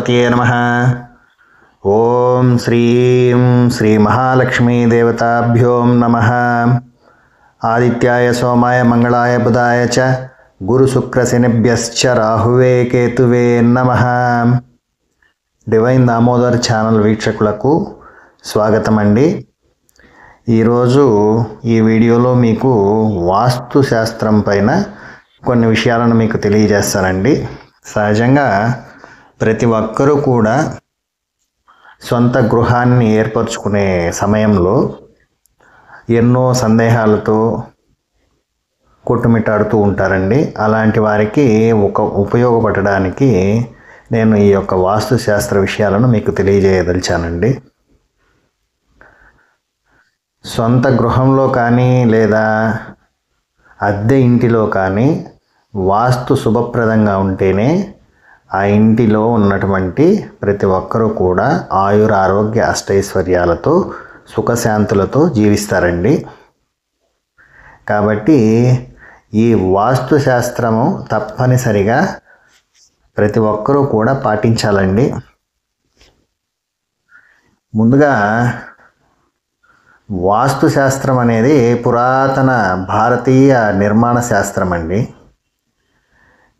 గణపతయే నమః. ఓం శ్రీం శ్రీ మహాలక్ష్మీదేవతాభ్యో నమః. ఆదిత్యాయ సోమాయ మంగళాయ బుధాయ చ గురుశుక్రశనిభ్యశ్చ రాహువే కేతువే నమః. డివైన్ దామోదర్ ఛానల్ వీక్షకులకు స్వాగతం అండి. ఈరోజు ఈ వీడియోలో మీకు వాస్తు శాస్త్రం పైన కొన్ని విషయాలను మీకు తెలియజేస్తానండి. సహజంగా ప్రతి ఒక్కరూ కూడా సొంత గృహాన్ని ఏర్పరచుకునే సమయంలో ఎన్నో సందేహాలతో కొట్టుమిట్టాడుతూ ఉంటారండి. అలాంటి వారికి ఉపయోగపడడానికి నేను ఈ యొక్క వాస్తు శాస్త్ర విషయాలను మీకు తెలియజేయదలిచానండి. సొంత గృహంలో కానీ లేదా అద్దె ఇంటిలో కానీ వాస్తు శుభప్రదంగా ఉంటేనే ఆ ఇంటిలో ఉన్నటువంటి ప్రతి ఒక్కరూ కూడా ఆయుర ఆరోగ్య అష్టైశ్వర్యాలతో సుఖశాంతులతో జీవిస్తారండి. కాబట్టి ఈ వాస్తు శాస్త్రము తప్పనిసరిగా ప్రతి ఒక్కరూ కూడా పాటించాలండి. ముందుగా వాస్తు శాస్త్రం అనేది పురాతన భారతీయ నిర్మాణ శాస్త్రం అండి.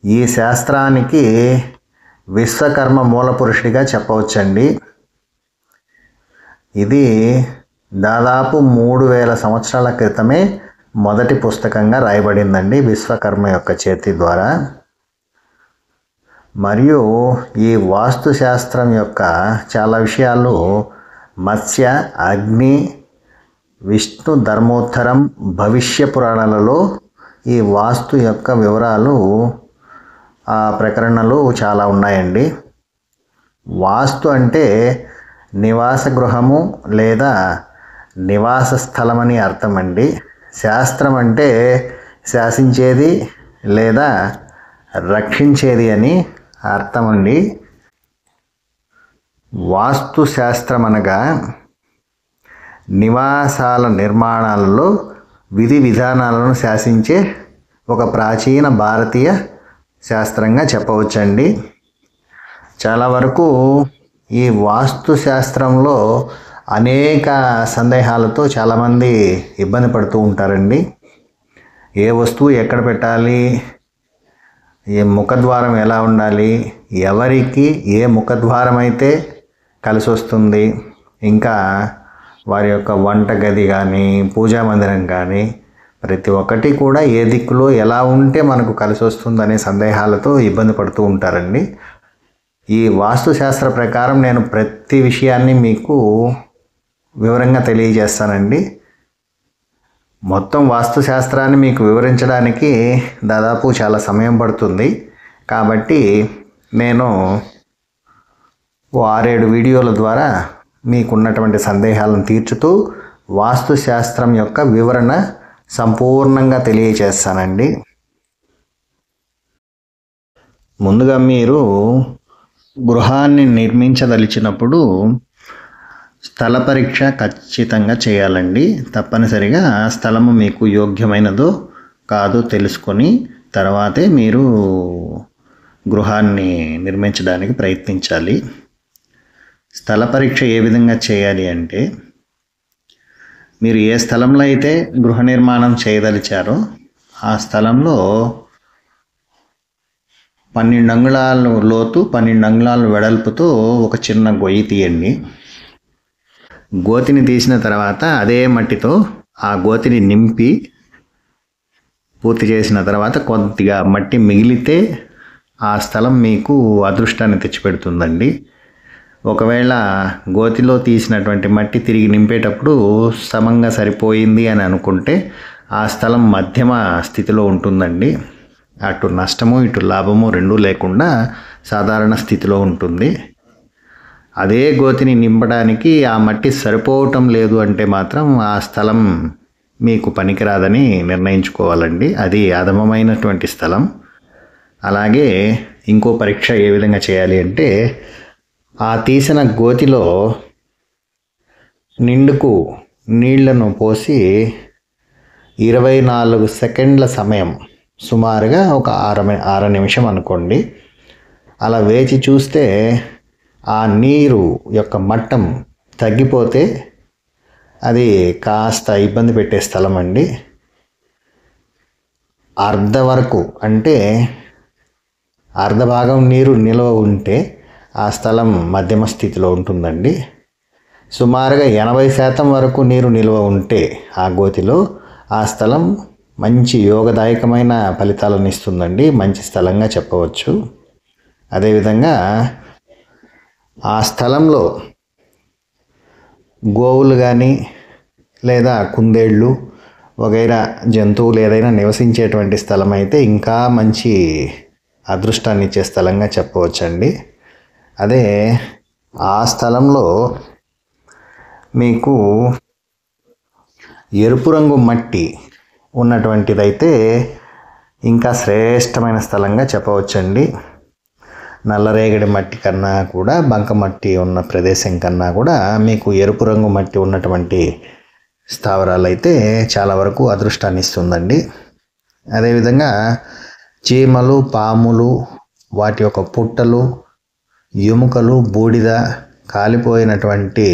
ఈ శాస్త్రానికి విశ్వకర్మ మూలపురుషుడిగా చెప్పవచ్చండి. ఇది దాదాపు 3000 సంవత్సరాల క్రితమే మొదటి పుస్తకంగా రాయబడిందండి విశ్వకర్మ యొక్క చేతి ద్వారా. మరియు ఈ వాస్తు శాస్త్రం యొక్క చాలా విషయాలు మత్స్య, అగ్ని, విష్ణు ధర్మోత్తరం, భవిష్య పురాణాలలో ఈ వాస్తు యొక్క వివరాలు ఆ ప్రకరణలు చాలా ఉన్నాయండి. వాస్తు అంటే నివాస గృహము లేదా నివాస స్థలం అని అర్థం అండి. శాస్త్రం అంటే శాసించేది లేదా రక్షించేది అని అర్థం అండి. వాస్తు శాస్త్రం అనగా నివాసాల నిర్మాణాలలో విధి విధానాలను శాసించే ఒక ప్రాచీన భారతీయ శాస్త్రంగా చెప్పవచ్చండి. చాలా వరకు ఈ వాస్తు శాస్త్రంలో అనేక సందేహాలతో చాలామంది ఇబ్బంది పడుతూ ఉంటారండి. ఏ వస్తువు ఎక్కడ పెట్టాలి, ఏ ముఖద్వారం ఎలా ఉండాలి, ఎవరికి ఏ ముఖద్వారం అయితే కలిసి వస్తుంది, ఇంకా వారి యొక్క వంట గది కానీ పూజా మందిరం కానీ ప్రతి ఒక్కటి కూడా ఏ దిక్కులో ఎలా ఉంటే మనకు కలిసి వస్తుందనే సందేహాలతో ఇబ్బంది పడుతూ ఉంటారండి. ఈ వాస్తు శాస్త్ర ప్రకారం నేను ప్రతి విషయాన్ని మీకు వివరంగా తెలియజేస్తానండి. మొత్తం వాస్తు శాస్త్రాన్ని మీకు వివరించడానికి దాదాపు చాలా సమయం పడుతుంది. కాబట్టి నేను 6-7 వీడియోల ద్వారా మీకున్నటువంటి సందేహాలను తీర్చుతూ వాస్తు శాస్త్రం యొక్క వివరణ సంపూర్ణంగా తెలియచేస్తానండి. ముందుగా మీరు గృహాన్ని నిర్మించదలిచినప్పుడు స్థల పరీక్ష ఖచ్చితంగా చేయాలండి. తప్పనిసరిగా స్థలము మీకు యోగ్యమైనదో కాదో తెలుసుకొని తర్వాతే మీరు గృహాన్ని నిర్మించడానికి ప్రయత్నించాలి. స్థల పరీక్ష ఏ విధంగా చేయాలి అంటే, మీరు ఏ స్థలంలో అయితే గృహ నిర్మాణం చేయదలిచారో ఆ స్థలంలో 12 అంగుళాల లోతు 12 అంగుళాల వెడల్పుతో ఒక చిన్న గొయ్యి తీయండి. గోతిని తీసిన తర్వాత అదే మట్టితో ఆ గోతిని నింపి పూర్తి చేసిన తర్వాత కొద్దిగా మట్టి మిగిలితే ఆ స్థలం మీకు అదృష్టాన్ని తెచ్చిపెడుతుందండి. ఒకవేళ గోతిలో తీసినటువంటి మట్టి తిరిగి నింపేటప్పుడు సమంగా సరిపోయింది అని అనుకుంటే ఆ స్థలం మధ్యమ స్థితిలో ఉంటుందండి. అటు నష్టము ఇటు లాభము రెండూ లేకుండా సాధారణ స్థితిలో ఉంటుంది. అదే గోతిని నింపడానికి ఆ మట్టి సరిపోవటం లేదు అంటే మాత్రం ఆ స్థలం మీకు పనికిరాదని నిర్ణయించుకోవాలండి. అది అధమమైనటువంటి స్థలం. అలాగే ఇంకో పరీక్ష ఏ విధంగా చేయాలి అంటే, ఆ తీసిన గోతిలో నిండుకు నీళ్లను పోసి 24 సెకండ్ల సమయం, సుమారుగా ఒక 6 నిమిషం అనుకోండి, అలా వేచి చూస్తే ఆ నీరు యొక్క మట్టం తగ్గిపోతే అది కాస్త ఇబ్బంది పెట్టే స్థలం అండి. అర్ధ వరకు అంటే అర్ధ భాగం నీరు నిల్వ ఉంటే ఆ స్థలం మధ్యమ స్థితిలో ఉంటుందండి. సుమారుగా 80% వరకు నీరు నిల్వ ఉంటే ఆ గోతిలో ఆ స్థలం మంచి యోగదాయకమైన ఫలితాలను ఇస్తుందండి. మంచి స్థలంగా చెప్పవచ్చు. అదేవిధంగా ఆ స్థలంలో గోవులు కానీ లేదా కుందేళ్ళు వగైరా జంతువులు ఏదైనా నివసించేటువంటి స్థలం అయితే ఇంకా మంచి అదృష్టాన్ని ఇచ్చే స్థలంగా చెప్పవచ్చండి. అదే ఆ స్థలంలో మీకు ఎరుపు రంగు మట్టి ఉన్నటువంటిదైతే ఇంకా శ్రేష్టమైన స్థలంగా చెప్పవచ్చండి. నల్లరేగడి మట్టి కన్నా కూడా బంకమట్టి ఉన్న ప్రదేశం కన్నా కూడా మీకు ఎరుపు రంగు మట్టి ఉన్నటువంటి స్థావరాలు అయితే చాలా వరకు అదృష్టాన్ని ఇస్తుందండి. అదేవిధంగా చీమలు, పాములు, వాటి యొక్క పుట్టలు, ఎముకలు, బూడిద, కాలిపోయినటువంటి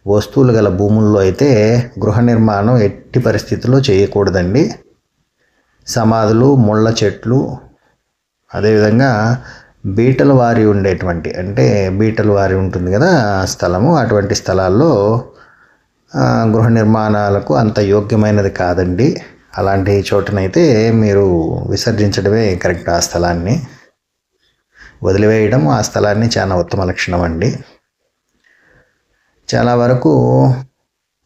వస్తువులు గల భూముల్లో అయితే గృహ నిర్మాణం ఎట్టి పరిస్థితుల్లో చేయకూడదండి. సమాధులు, ముళ్ళ చెట్లు, అదేవిధంగా బీటలు వారి ఉండేటువంటి అంటే బీటలు వారి ఉంటుంది కదా స్థలము, అటువంటి స్థలాల్లో గృహ నిర్మాణాలకు అంత యోగ్యమైనది కాదండి. అలాంటి చోటనైతే మీరు విసర్జించడమే కరెక్ట్. ఆ స్థలాన్ని వదిలివేయడం ఆ స్థలాన్ని చాలా ఉత్తమ లక్షణం అండి. చాలా వరకు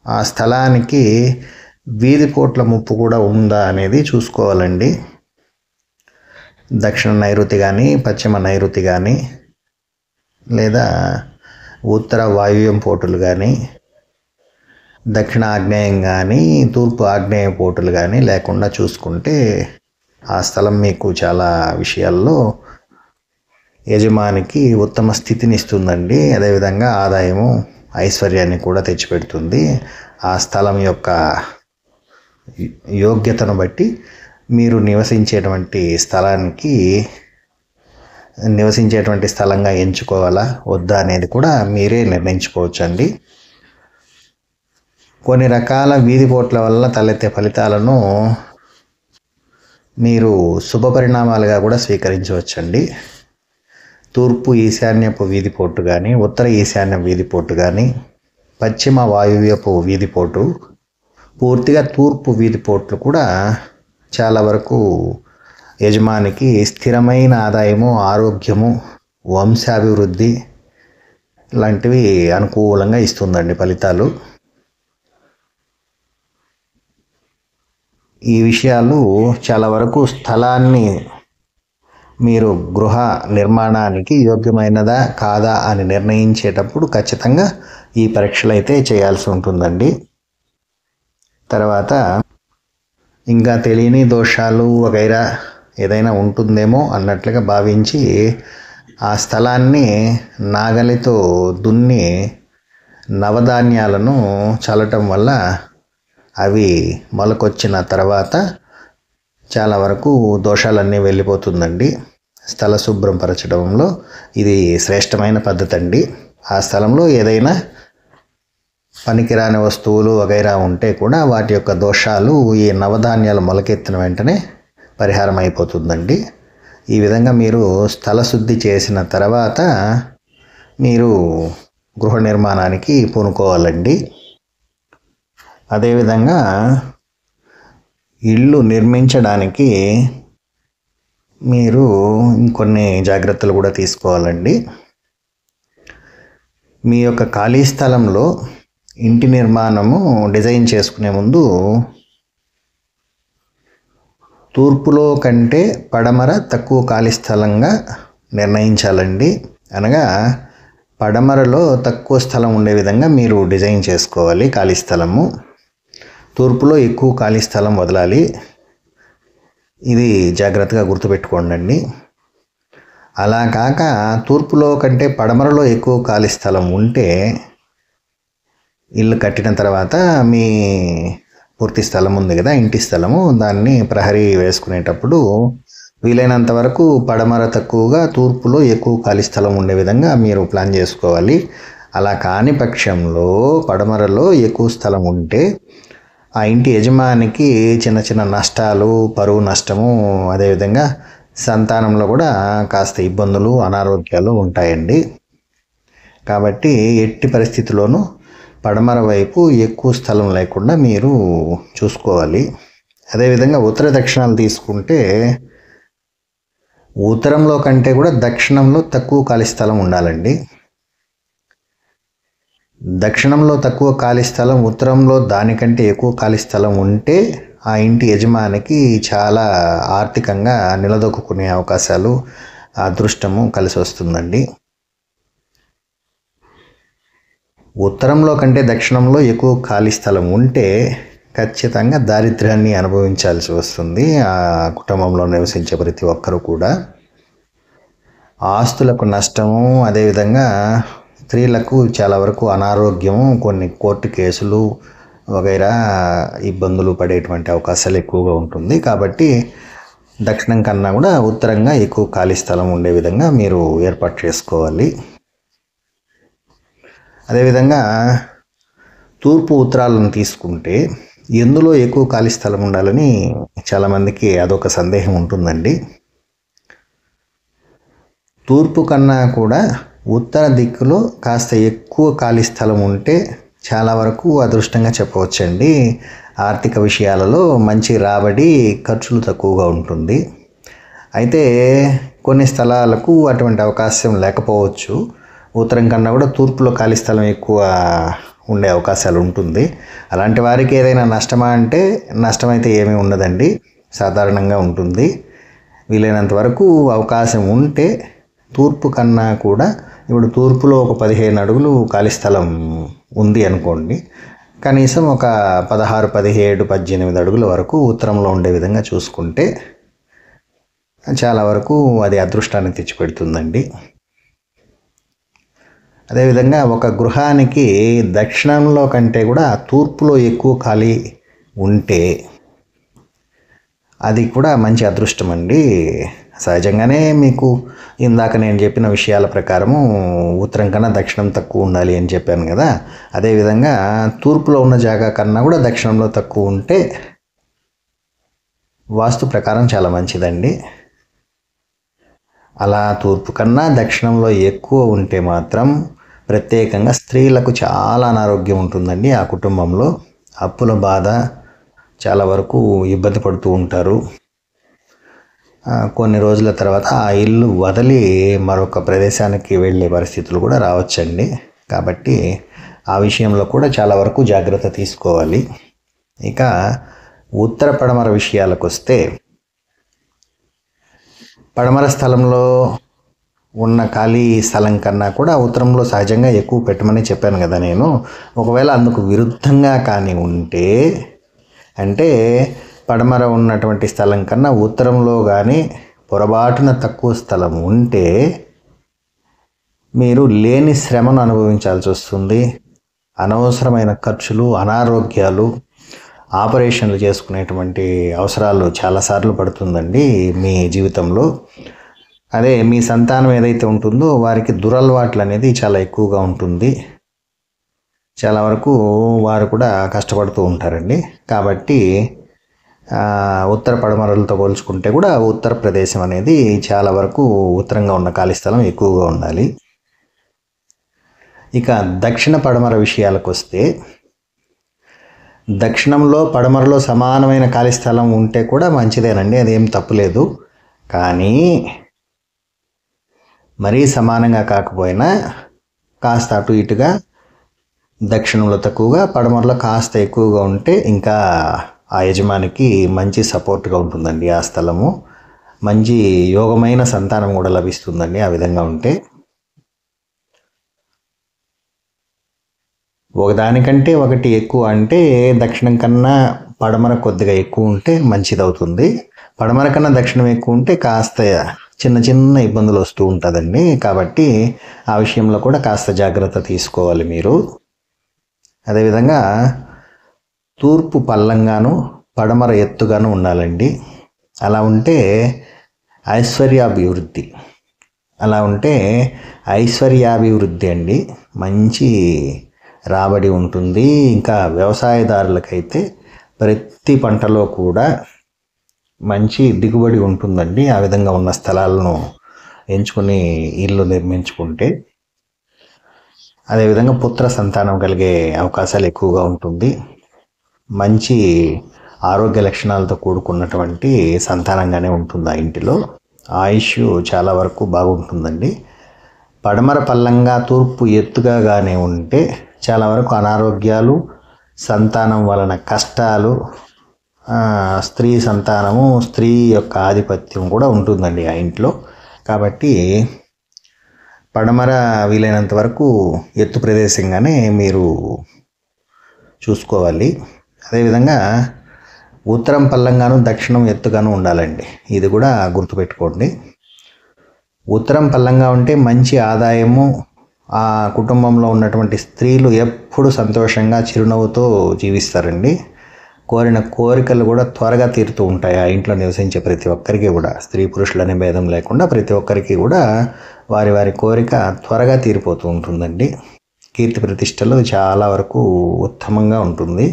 ఆ స్థలానికి వీధి పోట్ల ముప్పు కూడా ఉందా అనేది చూసుకోవాలండి. దక్షిణ నైరుతి కానీ, పశ్చిమ నైరుతి కానీ, లేదా ఉత్తర వాయువ్యం పోటులు కానీ, దక్షిణ ఆగ్నేయం కానీ, తూర్పు ఆగ్నేయ పోటులు కానీ లేకుండా చూసుకుంటే ఆ స్థలం మీకు చాలా విషయాల్లో యజమానికి ఉత్తమ స్థితిని ఇస్తుందండి. అదేవిధంగా ఆదాయము, ఐశ్వర్యాన్ని కూడా తెచ్చిపెడుతుంది. ఆ స్థలం యొక్క యోగ్యతను బట్టి మీరు నివసించేటువంటి స్థలంగా ఎంచుకోవాలా వద్దా అనేది కూడా మీరే నిర్ణయించుకోవచ్చండి. కొన్ని రకాల వీధి పోట్ల వల్ల తలెత్తే ఫలితాలను మీరు శుభ పరిణామాలుగా కూడా స్వీకరించవచ్చండి. తూర్పు ఈశాన్యపు వీధి పోటు కానీ, ఉత్తర ఈశాన్య వీధి పోటు కానీ, పశ్చిమ వాయువ్యపు వీధి పోటు, పూర్తిగా తూర్పు వీధి పోట్లు కూడా చాలా వరకు యజమానికి స్థిరమైన ఆదాయము, ఆరోగ్యము, వంశాభివృద్ధి లాంటివి అనుకూలంగా ఇస్తుందండి ఫలితాలు. ఈ విషయాలు చాలా వరకు స్థలాన్ని మీరు గృహ నిర్మాణానికి యోగ్యమైనదా కాదా అని నిర్ణయించేటప్పుడు ఖచ్చితంగా ఈ పరీక్షలు అయితే చేయాల్సి ఉంటుందండి. తర్వాత ఇంకా తెలియని దోషాలు వగైరా ఏదైనా ఉంటుందేమో అన్నట్లుగా భావించి ఆ స్థలాన్ని నాగలితో దున్ని నవధాన్యాలను చల్లటం వల్ల అవి మొలకొచ్చిన తర్వాత చాలా వరకు దోషాలన్నీ వెళ్ళిపోతుందండి. స్థల శుభ్రపరచడంలో ఇది శ్రేష్టమైన పద్ధతి అండి. ఆ స్థలంలో ఏదైనా పనికిరాని వస్తువులు వగైరా ఉంటే కూడా వాటి యొక్క దోషాలు ఈ నవధాన్యాలు మొలకెత్తిన వెంటనే పరిహారం అయిపోతుందండి. ఈ విధంగా మీరు స్థల శుద్ధి చేసిన తర్వాత మీరు గృహ నిర్మాణానికి పూనుకోవాలండి. అదేవిధంగా ఇల్లు నిర్మించడానికి మీరు ఇంకొన్ని జాగ్రత్తలు కూడా తీసుకోవాలండి. మీ యొక్క ఖాళీ స్థలంలో ఇంటి నిర్మాణము డిజైన్ చేసుకునే ముందు తూర్పులో కంటే పడమర తక్కువ ఖాళీ స్థలంగా నిర్ణయించాలండి. అనగా పడమరలో తక్కువ స్థలం ఉండే విధంగా మీరు డిజైన్ చేసుకోవాలి ఖాళీ స్థలము. తూర్పులో ఎక్కువ ఖాళీ స్థలం వదలాలి. ఇది జాగ్రత్తగా గుర్తుపెట్టుకోండి. అలా కాక తూర్పులో కంటే పడమరలో ఎక్కువ ఖాళీ స్థలం ఉంటే ఇల్లు కట్టిన తర్వాత మీ పూర్తి స్థలం ఉంది కదా ఇంటి స్థలము, దాన్ని ప్రహరీ వేసుకునేటప్పుడు వీలైనంత వరకు పడమర తక్కువగా, తూర్పులో ఎక్కువ ఖాళీ స్థలం ఉండే విధంగా మీరు ప్లాన్ చేసుకోవాలి. అలా కాని పక్షంలో పడమరలో ఎక్కువ స్థలం ఉంటే ఆ ఇంటి యజమానికి చిన్న చిన్న నష్టాలు, పరువు నష్టము, అదేవిధంగా సంతానంలో కూడా కాస్త ఇబ్బందులు, అనారోగ్యాలు ఉంటాయండి. కాబట్టి ఎట్టి పరిస్థితుల్లోనూ పడమర వైపు ఎక్కువ స్థలం లేకుండా మీరు చూసుకోవాలి. అదేవిధంగా ఉత్తర దక్షిణాలు తీసుకుంటే ఉత్తరంలో కంటే కూడా దక్షిణంలో తక్కువ ఖాళీ స్థలం ఉండాలండి. దక్షిణంలో తక్కువ ఖాళీ స్థలం, ఉత్తరంలో దానికంటే ఎక్కువ ఖాళీ స్థలం ఉంటే ఆ ఇంటి యజమానికి చాలా ఆర్థికంగా నిలదొక్కునే అవకాశాలు, అదృష్టము కలిసి వస్తుందండి. ఉత్తరంలో కంటే దక్షిణంలో ఎక్కువ ఖాళీ స్థలం ఉంటే ఖచ్చితంగా దారిద్ర్యాన్ని అనుభవించాల్సి వస్తుంది ఆ కుటుంబంలో నివసించే ప్రతి ఒక్కరూ కూడా. ఆస్తులకు నష్టము, అదేవిధంగా స్త్రీలకు చాలా వరకు అనారోగ్యము, కొన్ని కోర్టు కేసులు వగైరా ఇబ్బందులు పడేటువంటి అవకాశాలు ఎక్కువగా ఉంటుంది. కాబట్టి దక్షిణం కన్నా కూడా ఉత్తరంగా ఎక్కువ ఖాళీ స్థలం ఉండే విధంగా మీరు ఏర్పాటు చేసుకోవాలి. అదేవిధంగా తూర్పు ఉత్తరాలను తీసుకుంటే ఎందులో ఎక్కువ ఖాళీ స్థలం ఉండాలని చాలామందికి అదొక సందేహం ఉంటుందండి. తూర్పు కన్నా కూడా ఉత్తర దిక్కులో కాస్త ఎక్కువ ఖాళీ స్థలం ఉంటే చాలా వరకు అదృష్టంగా చెప్పవచ్చండి. ఆర్థిక విషయాలలో మంచి రాబడి, ఖర్చులు తక్కువగా ఉంటుంది. అయితే కొన్ని స్థలాలకు అటువంటి అవకాశం లేకపోవచ్చు. ఉత్తరం కన్నా కూడా తూర్పులో ఖాళీ స్థలం ఎక్కువ ఉండే అవకాశాలు ఉంటుంది. అలాంటి వారికి ఏదైనా నష్టమా అంటే నష్టమైతే ఏమీ ఉండదండి, సాధారణంగా ఉంటుంది. వీలైనంత వరకు అవకాశం ఉంటే తూర్పు కన్నా కూడా, ఇప్పుడు తూర్పులో ఒక 15 అడుగులు ఖాళీ స్థలం ఉంది అనుకోండి, కనీసం ఒక 16, 17, 18 అడుగుల వరకు ఉత్తరంలో ఉండే విధంగా చూసుకుంటే చాలా వరకు అది అదృష్టాన్ని తెచ్చిపెడుతుందండి. అదేవిధంగా ఒక గృహానికి దక్షిణంలో కంటే కూడా తూర్పులో ఎక్కువ ఖాళీ ఉంటే అది కూడా మంచి అదృష్టం అండి. సహజంగానే మీకు ఇందాక నేను చెప్పిన విషయాల ప్రకారము ఉత్తరం కన్నా దక్షిణం తక్కువ ఉండాలి అని చెప్పాను కదా. అదేవిధంగా తూర్పులో ఉన్న జాగా కన్నా కూడా దక్షిణంలో తక్కువ ఉంటే వాస్తు ప్రకారం చాలా మంచిదండి. అలా తూర్పు కన్నా దక్షిణంలో ఎక్కువ ఉంటే మాత్రం ప్రత్యేకంగా స్త్రీలకు చాలా అనారోగ్యం ఉంటుందండి. ఆ కుటుంబంలో అప్పుల బాధ, చాలా వరకు ఇబ్బంది పడుతూ ఉంటారు. కొన్ని రోజుల తర్వాత ఆ ఇల్లు వదిలి మరొక ప్రదేశానికి వెళ్ళే పరిస్థితులు కూడా రావచ్చండి. కాబట్టి ఆ విషయంలో కూడా చాలా వరకు జాగ్రత్త తీసుకోవాలి. ఇక ఉత్తర పడమర విషయాలకు వస్తే, పడమర స్థలంలో ఉన్న ఖాళీ స్థలం కన్నా కూడా ఉత్తరంలో సహజంగా ఎక్కువ పెట్టమని చెప్పాను కదా నేను. ఒకవేళ అందుకు విరుద్ధంగా కానీ ఉంటే, అంటే పడమర ఉన్నటువంటి స్థలం కన్నా ఉత్తరంలో కానీ పొరపాటున తక్కువ స్థలం ఉంటే మీరు లేని శ్రమను అనుభవించాల్సి వస్తుంది. అనవసరమైన ఖర్చులు, అనారోగ్యాలు, ఆపరేషన్లు చేసుకునేటువంటి అవసరాలు చాలాసార్లు పడుతుందండి మీ జీవితంలో. అదే మీ సంతానం ఏదైతే ఉంటుందో వారికి దురలవాట్లు అనేది చాలా ఎక్కువగా ఉంటుంది. చాలా వరకు వారు కూడా కష్టపడుతూ ఉంటారండి. కాబట్టి ఉత్తర పడమరలతో పోల్చుకుంటే కూడా ఉత్తర ప్రదేశం అనేది చాలా వరకు ఉత్తరంగా ఉన్న ఖాళీ స్థలం ఎక్కువగా ఉండాలి. ఇక దక్షిణ పడమర విషయాలకు వస్తే, దక్షిణంలో పడమరలో సమానమైన ఖాళీ స్థలం ఉంటే కూడా మంచిదేనండి, అదేం తప్పులేదు. కానీ మరీ సమానంగా కాకపోయినా కాస్త అటు ఇటుగా దక్షిణంలో తక్కువగా, పడమరలో కాస్త ఎక్కువగా ఉంటే ఇంకా ఆ యజమానికి మంచి సపోర్ట్గా ఉంటుందండి ఆ స్థలము. మంచి యోగమైన సంతానం కూడా లభిస్తుందండి ఆ విధంగా ఉంటే. ఒకదానికంటే ఒకటి ఎక్కువ అంటే దక్షిణం కన్నా పడమర కొద్దిగా ఎక్కువ ఉంటే మంచిదవుతుంది. పడమర కన్నా దక్షిణం ఎక్కువ ఉంటే కాస్త చిన్న చిన్న ఇబ్బందులు వస్తూ ఉంటుందండి. కాబట్టి ఆ విషయంలో కూడా కాస్త జాగ్రత్త తీసుకోవాలి మీరు. అదేవిధంగా తూర్పు పల్లంగాను, పడమర ఎత్తుగాను ఉండాలండి. అలా ఉంటే ఐశ్వర్యాభివృద్ధి. అలా ఉంటే ఐశ్వర్యాభివృద్ధి అండి, మంచి రాబడి ఉంటుంది. ఇంకా వ్యవసాయదారులకైతే ప్రతి పంటలో కూడా మంచి దిగుబడి ఉంటుందండి. ఆ విధంగా ఉన్న స్థలాలను ఎంచుకొని ఇల్లు నిర్మించుకుంటే. అదేవిధంగా పుత్ర సంతానం కలిగే అవకాశాలు ఎక్కువగా ఉంటుంది. మంచి ఆరోగ్య లక్షణాలతో కూడుకున్నటువంటి సంతానంగానే ఉంటుంది ఆ ఇంటిలో. ఆయుష్ చాలా వరకు బాగుంటుందండి. పడమర పల్లంగా తూర్పు ఎత్తుగా కానీ ఉంటే చాలా వరకు అనారోగ్యాలు, సంతానం వలన కష్టాలు, స్త్రీ సంతానము, స్త్రీ యొక్క ఆధిపత్యం కూడా ఉంటుందండి ఆ ఇంట్లో. కాబట్టి పడమర వీలైనంత వరకు ఎత్తు ప్రదేశంగానే మీరు చూసుకోవాలి. అదేవిధంగా ఉత్తరం పల్లంగాను దక్షిణం ఎత్తుగాను ఉండాలండి. ఇది కూడా గుర్తుపెట్టుకోండి. ఉత్తరం పల్లంగా ఉంటే మంచి ఆదాయము, ఆ కుటుంబంలో ఉన్నటువంటి స్త్రీలు ఎప్పుడు సంతోషంగా చిరునవ్వుతో జీవిస్తారండి. కోరిన కోరికలు కూడా త్వరగా తీరుతూ ఉంటాయి ఆ ఇంట్లో నివసించే ప్రతి ఒక్కరికి కూడా. స్త్రీ పురుషులనే భేదం లేకుండా ప్రతి ఒక్కరికి కూడా వారి వారి కోరిక త్వరగా తీరిపోతూ ఉంటుందండి. కీర్తి ప్రతిష్టలు చాలా వరకు ఉత్తమంగా ఉంటుంది.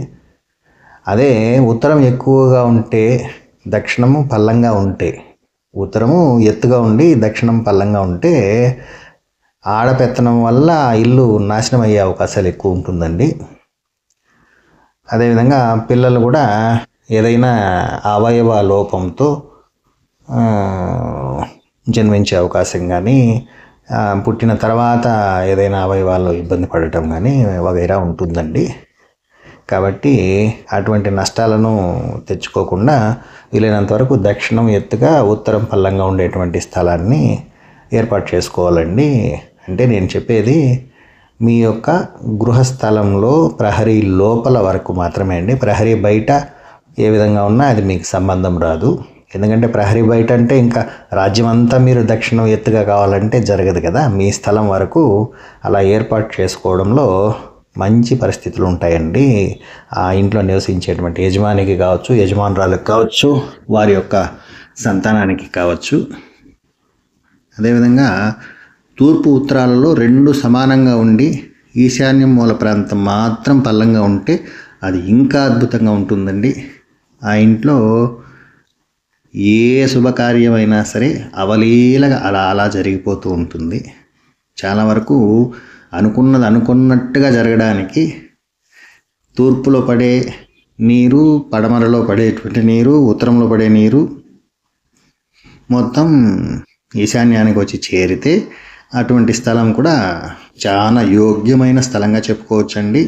అదే ఉత్తరం ఎక్కువగా ఉంటే, దక్షిణము పల్లంగా ఉంటే, ఉత్తరము ఎత్తుగా ఉండి దక్షిణం పల్లంగా ఉంటే ఆడపెత్తనం వల్ల ఇల్లు నాశనం అయ్యే అవకాశాలు ఎక్కువ ఉంటుందండి. అదేవిధంగా పిల్లలు కూడా ఏదైనా అవయవ లోపంతో జన్మించే అవకాశం కానీ, పుట్టిన తర్వాత ఏదైనా అవయవాల్లో ఇబ్బంది పడటం కానీ వగైరా ఉంటుందండి. కాబట్టి అటువంటి నష్టాలను తెచ్చుకోకుండా వీలైనంత వరకు దక్షిణం ఎత్తుగా ఉత్తరం పల్లంగా ఉండేటువంటి స్థలాన్ని ఏర్పాటు చేసుకోవాలండి. అంటే నేను చెప్పేది మీ యొక్క గృహస్థలంలో ప్రహరీ లోపల వరకు మాత్రమే అండి. ప్రహరీ బయట ఏ విధంగా ఉన్నా అది మీకు సంబంధం రాదు. ఎందుకంటే ప్రహరీ బయట అంటే ఇంకా రాజ్యం అంతా మీరు దక్షిణం ఎత్తుగా కావాలంటే జరగదు కదా. మీ స్థలం వరకు అలా ఏర్పాటు చేసుకోవడంలో మంచి పరిస్థితులు ఉంటాయండి. ఆ ఇంట్లో నివసించేటువంటి యజమానికి కావచ్చు, యజమానురాలకు కావచ్చు, వారి యొక్క సంతానానికి కావచ్చు. అదేవిధంగా తూర్పు ఉత్తరాలలో రెండు సమానంగా ఉండి ఈశాన్యం మూల ప్రాంతం మాత్రం పల్లంగా ఉంటే అది ఇంకా అద్భుతంగా ఉంటుందండి. ఆ ఇంట్లో ఏ శుభకార్యమైనా సరే అవలీలగా అలా జరిగిపోతూ ఉంటుంది. చాలా వరకు అనుకున్నది అనుకున్నట్టుగా జరగడానికి తూర్పులో పడే నీరు, పడమరలో పడేటువంటి నీరు, ఉత్తరంలో పడే నీరు మొత్తం ఈశాన్యానికి వచ్చి చేరితే అటువంటి స్థలం కూడా చాలా యోగ్యమైన స్థలంగా చెప్పుకోవచ్చండి.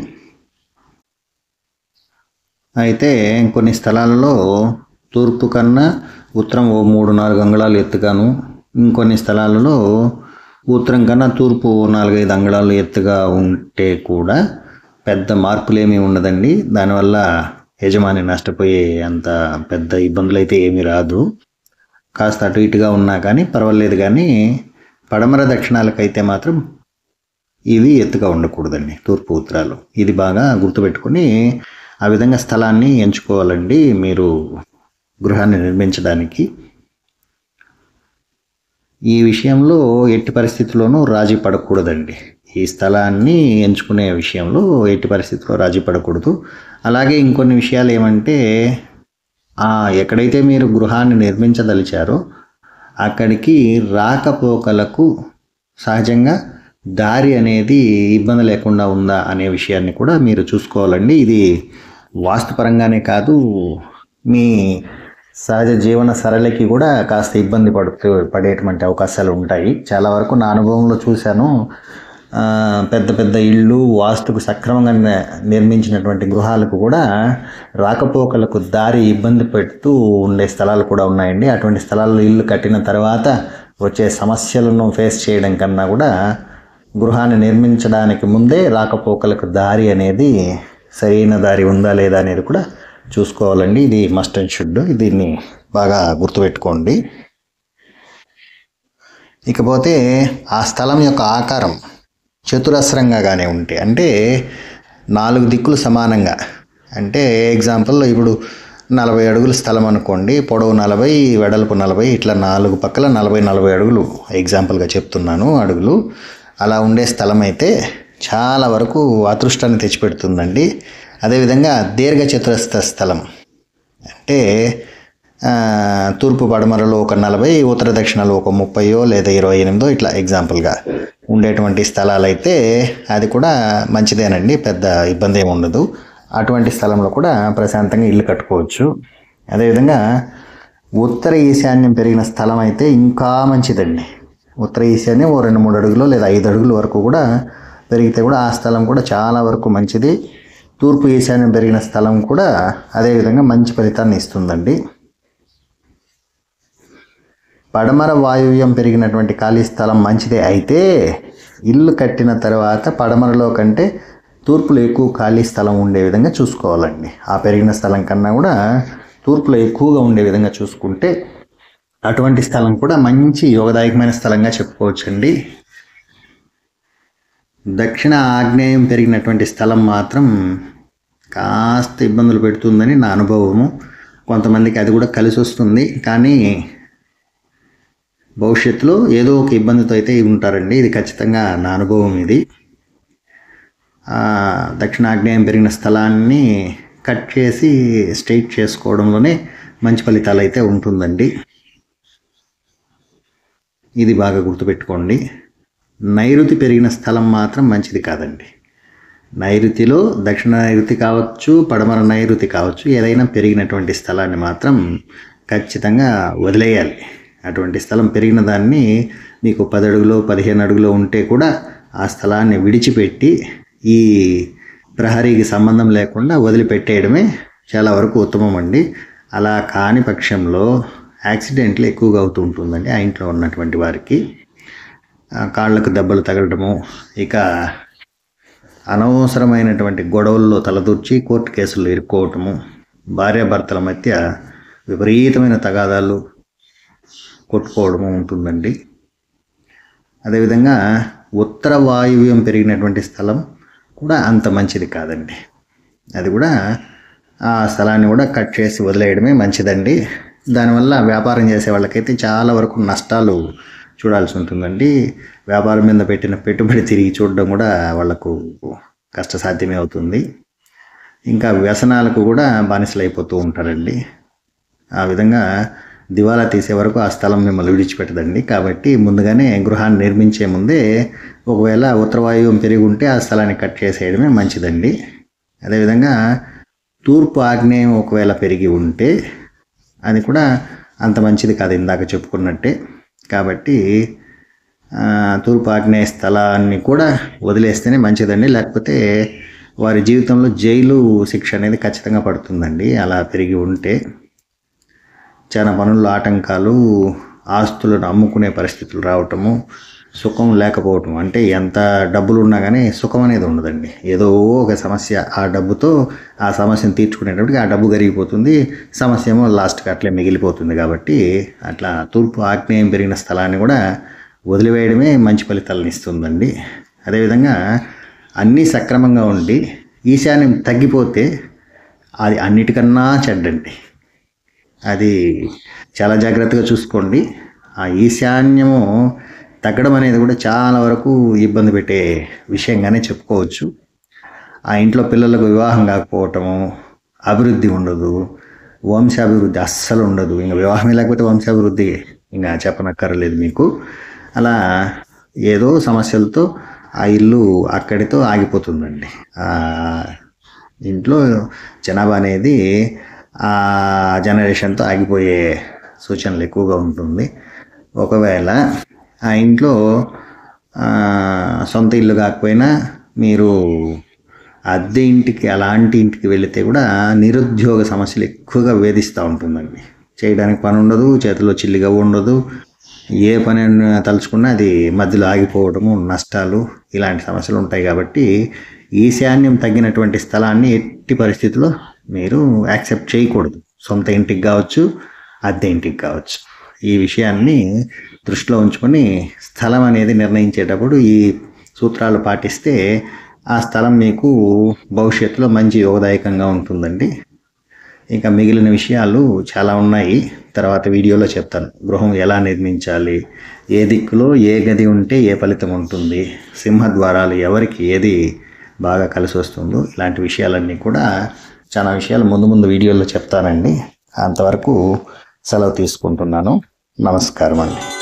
అయితే కొన్ని స్థలాలలో తూర్పు కన్నా ఉత్తరం 3-4 అంగుళాలు ఎత్తుగాను, ఇంకొన్ని స్థలాలలో ఉత్తరం కన్నా తూర్పు 4-5 అంగుళాలు ఎత్తుగా ఉంటే కూడా పెద్ద మార్పులేమీ ఉండదండి. దానివల్ల యజమాని నష్టపోయే అంత పెద్ద ఇబ్బందులు అయితే ఏమీ రాదు. కాస్త అటు ఇటుగా ఉన్నా కానీ పర్వాలేదు. కానీ పడమర దక్షిణాలకైతే మాత్రం ఇవి ఎత్తుగా ఉండకూడదండి, తూర్పు ఉత్తరాలు. ఇది బాగా గుర్తుపెట్టుకొని ఆ విధంగా స్థలాన్ని ఎంచుకోవాలండి మీరు గృహాన్ని నిర్మించడానికి. ఈ విషయంలో ఎట్టి పరిస్థితుల్లోనూ రాజీ పడకూడదండి. ఈ స్థలాన్ని ఎంచుకునే విషయంలో ఎట్టి పరిస్థితుల్లో రాజీ పడకూడదు. అలాగే ఇంకొన్ని విషయాలు ఏమంటే, ఎక్కడైతే మీరు గృహాన్ని నిర్మించదలిచారో అక్కడికి రాకపోకలకు సహజంగా దారి అనేది ఇబ్బంది లేకుండా ఉందా అనే విషయాన్ని కూడా మీరు చూసుకోవాలండి. ఇది వాస్తుపరంగానే కాదు, మీ సహజ జీవన సరళికి కూడా కాస్త ఇబ్బంది పడేటువంటి అవకాశాలు ఉంటాయి. చాలా వరకు నా అనుభవంలో చూశాను. పెద్ద పెద్ద ఇళ్ళు వాస్తుకు సక్రమంగా నిర్మించినటువంటి గృహాలకు కూడా రాకపోకలకు దారి ఇబ్బంది పెడుతూ ఉండే స్థలాలు కూడా ఉన్నాయండి. అటువంటి స్థలాల్లో ఇల్లు కట్టిన తర్వాత వచ్చే సమస్యలను ఫేస్ చేయడం కన్నా కూడా గృహాన్ని నిర్మించడానికి ముందే రాకపోకలకు దారి అనేది సరైన దారి ఉందా లేదా అనేది కూడా చూసుకోవాలండి. ఇది మస్ట్ అండ్ షుడ్. దీన్ని బాగా గుర్తుపెట్టుకోండి. ఇకపోతే ఆ స్థలం యొక్క ఆకారం చతురస్రంగానే ఉంటే, అంటే 4 దిక్కులు సమానంగా, అంటే ఎగ్జాంపుల్ ఇప్పుడు 40 అడుగుల స్థలం అనుకోండి. పొడవు 40, వెడల్పు 40, ఇట్లా 4 పక్కల 40 అడుగులు ఎగ్జాంపుల్గా చెప్తున్నాను అడుగులు. అలా ఉండే స్థలం అయితే చాలా వరకు అదృష్టాన్ని తెచ్చిపెడుతుందండి. అదేవిధంగా దీర్ఘచతురస్ర స్థలం అంటే తూర్పు పడమరలో ఒక 40, ఉత్తర దక్షిణలో ఒక 30 లేదా 28 ఇట్లా ఎగ్జాంపుల్గా ఉండేటువంటి స్థలాలు అయితే అది కూడా మంచిదేనండి, పెద్ద ఇబ్బంది ఏమి ఉండదు. అటువంటి స్థలంలో కూడా ప్రశాంతంగా ఇల్లు కట్టుకోవచ్చు. అదేవిధంగా ఉత్తర ఈశాన్యం పెరిగిన స్థలం అయితే ఇంకా మంచిదండి. ఉత్తర ఈశాన్యం ఓ 2-3 అడుగులు లేదా 5 అడుగుల వరకు కూడా పెరిగితే కూడా ఆ స్థలం కూడా చాలా వరకు మంచిది. తూర్పు ఈశాన్యం పెరిగిన స్థలం కూడా అదేవిధంగా మంచి ఫలితాన్ని ఇస్తుందండి. పడమర వాయువ్యం పెరిగినటువంటి ఖాళీ స్థలం మంచిదే. అయితే ఇల్లు కట్టిన తర్వాత పడమరలో కంటే తూర్పులో ఎక్కువ ఖాళీ స్థలం ఉండే విధంగా చూసుకోవాలండి. ఆ పెరిగిన స్థలం కన్నా కూడా తూర్పులో ఎక్కువగా ఉండే విధంగా చూసుకుంటే అటువంటి స్థలం కూడా మంచి యోగదాయకమైన స్థలంగా చెప్పుకోవచ్చండి. దక్షిణ ఆగ్నేయం పెరిగినటువంటి స్థలం మాత్రం కాస్త ఇబ్బందులు పెడుతుందని నా అనుభవము. కొంతమందికి అది కూడా కలిసి వస్తుంది, కానీ భవిష్యత్తులో ఏదో ఒక ఇబ్బందితో అయితే ఉంటారండి. ఇది ఖచ్చితంగా నా అనుభవం. ఇది దక్షిణాగ్నేయం పెరిగిన స్థలాన్ని కట్ చేసి స్ట్రైట్ చేసుకోవడంలోనే మంచి ఫలితాలు అయితే ఉంటుందండి. ఇది బాగా గుర్తుపెట్టుకోండి. నైరుతి పెరిగిన స్థలం మాత్రం మంచిది కాదండి. నైరుతిలో దక్షిణ నైరుతి కావచ్చు, పడమర నైరుతి కావచ్చు, ఏదైనా పెరిగినటువంటి స్థలాన్ని మాత్రం ఖచ్చితంగా వదిలేయాలి. అటువంటి స్థలం పెరిగిన దాన్ని మీకు 10 అడుగులో 15 అడుగులో ఉంటే కూడా ఆ స్థలాన్ని విడిచిపెట్టి ఈ ప్రహరీకి సంబంధం లేకుండా వదిలిపెట్టేయడమే చాలా వరకు ఉత్తమం అండి. అలా కాని పక్షంలో యాక్సిడెంట్లు ఎక్కువగా అవుతూ ఉంటుందండి. ఆ ఇంట్లో ఉన్నటువంటి వారికి కాళ్ళకు దెబ్బలు తగలటము, ఇక అనవసరమైనటువంటి గొడవల్లో తలదూర్చి కోర్టు కేసులు ఇరుక్కోవటము, భార్యాభర్తల మధ్య విపరీతమైన తగాదాలు కొట్టుకోవడము ఉంటుందండి. అదేవిధంగా ఉత్తర వాయువ్యం పెరిగినటువంటి స్థలం కూడా అంత మంచిది కాదండి. అది కూడా ఆ స్థలాన్ని కూడా కట్ చేసి వదిలేయడమే మంచిదండి. దానివల్ల వ్యాపారం చేసే వాళ్ళకైతే చాలా వరకు నష్టాలు చూడాల్సి ఉంటుందండి. వ్యాపారం మీద పెట్టిన పెట్టుబడి తిరిగి చూడడం కూడా వాళ్లకు కష్టసాధ్యమే అవుతుంది. ఇంకా వ్యసనాలకు కూడా బానిసలు అయిపోతూ ఉంటారండి. ఆ విధంగా దివాలా తీసే వరకు ఆ స్థలం మిమ్మల్ని విడిచిపెట్టదండి. కాబట్టి ముందుగానే గృహాన్ని నిర్మించే ముందే ఒకవేళ ఉత్తర వాయువ్యం పెరిగి ఉంటే ఆ స్థలాన్ని కట్ చేసేయడమే మంచిదండి. అదేవిధంగా తూర్పు ఆగ్నేయం ఒకవేళ పెరిగి ఉంటే అది కూడా అంత మంచిది కాదు, ఇందాక చెప్పుకున్నట్టే. కాబట్టి తూర్పు ఆగ్నేయ స్థలాన్ని కూడా వదిలేస్తేనే మంచిదండి. లేకపోతే వారి జీవితంలో జైలు శిక్ష అనేది ఖచ్చితంగా పడుతుందండి. అలా పెరిగి ఉంటే చాలా పనుల్లో ఆటంకాలు, ఆస్తులను అమ్ముకునే పరిస్థితులు రావటము, సుఖం లేకపోవటం. అంటే ఎంత డబ్బులు ఉన్నా కానీ సుఖం అనేది ఉండదండి. ఏదో ఒక సమస్య, ఆ డబ్బుతో ఆ సమస్యను తీర్చుకునేటప్పటికి ఆ డబ్బు కరిగిపోతుంది, సమస్య ఏమో లాస్ట్కి అట్లే మిగిలిపోతుంది. కాబట్టి అట్లా తూర్పు ఆగ్నేయం పెరిగిన స్థలాన్ని కూడా వదిలివేయడమే మంచి ఫలితాలను ఇస్తుందండి. అదేవిధంగా అన్నీ సక్రమంగా ఉండి ఈశాన్యం తగ్గిపోతే అది అన్నిటికన్నా చెడ్డండి. అది చాలా జాగ్రత్తగా చూసుకోండి. ఆ ఈశాన్యము తగ్గడం అనేది కూడా చాలా వరకు ఇబ్బంది పెట్టే విషయంగానే చెప్పుకోవచ్చు. ఆ ఇంట్లో పిల్లలకు వివాహం కాకపోవటము, అభివృద్ధి ఉండదు, వంశాభివృద్ధి అస్సలు ఉండదు. ఇంకా వివాహమే లేకపోతే వంశాభివృద్ధి ఇంకా చెప్పనక్కర్లేదు మీకు. అలా ఏదో సమస్యలతో ఆ ఇల్లు అక్కడితో ఆగిపోతుందండి. ఇంట్లో జనాభా అనేది ఆ జనరేషన్తో ఆగిపోయే సూచనలు ఎక్కువగా ఉంటుంది. ఒకవేళ ఆ ఇంట్లో సొంత ఇల్లు కాకపోయినా మీరు అద్దె ఇంటికి, అలాంటి ఇంటికి వెళితే కూడా నిరుద్యోగ సమస్యలు ఎక్కువగా వేధిస్తూ ఉంటుందండి. చేయడానికి పని ఉండదు, చేతిలో చిల్లిగా ఉండదు, ఏ పని తలుచుకున్నా అది మధ్యలో ఆగిపోవడము, నష్టాలు, ఇలాంటి సమస్యలు ఉంటాయి. కాబట్టి ఈశాన్యం తగ్గినటువంటి స్థలాన్ని ఎట్టి పరిస్థితుల్లో మీరు యాక్సెప్ట్ చేయకూడదు. సొంత ఇంటికి కావచ్చు, అద్దె ఇంటికి కావచ్చు. ఈ విషయాన్ని దృష్టిలో ఉంచుకొని స్థలం అనేది నిర్ణయించేటప్పుడు ఈ సూత్రాలు పాటిస్తే ఆ స్థలం మీకు భవిష్యత్తులో మంచి యోగదాయకంగా ఉంటుందండి. ఇంకా మిగిలిన విషయాలు చాలా ఉన్నాయి, తర్వాత వీడియోలో చెప్తాను. గృహం ఎలా నిర్మించాలి, ఏ దిక్కులో ఏ గది ఉంటే ఏ ఫలితం ఉంటుంది, సింహద్వారాలు ఎవరికి ఏది బాగా కలిసి వస్తుందో, ఇలాంటి విషయాలన్నీ కూడా చాలా విషయాలు ముందు ముందు వీడియోలో చెప్తానండి. అంతవరకు సెలవు తీసుకుంటున్నాను. నమస్కారం అండి.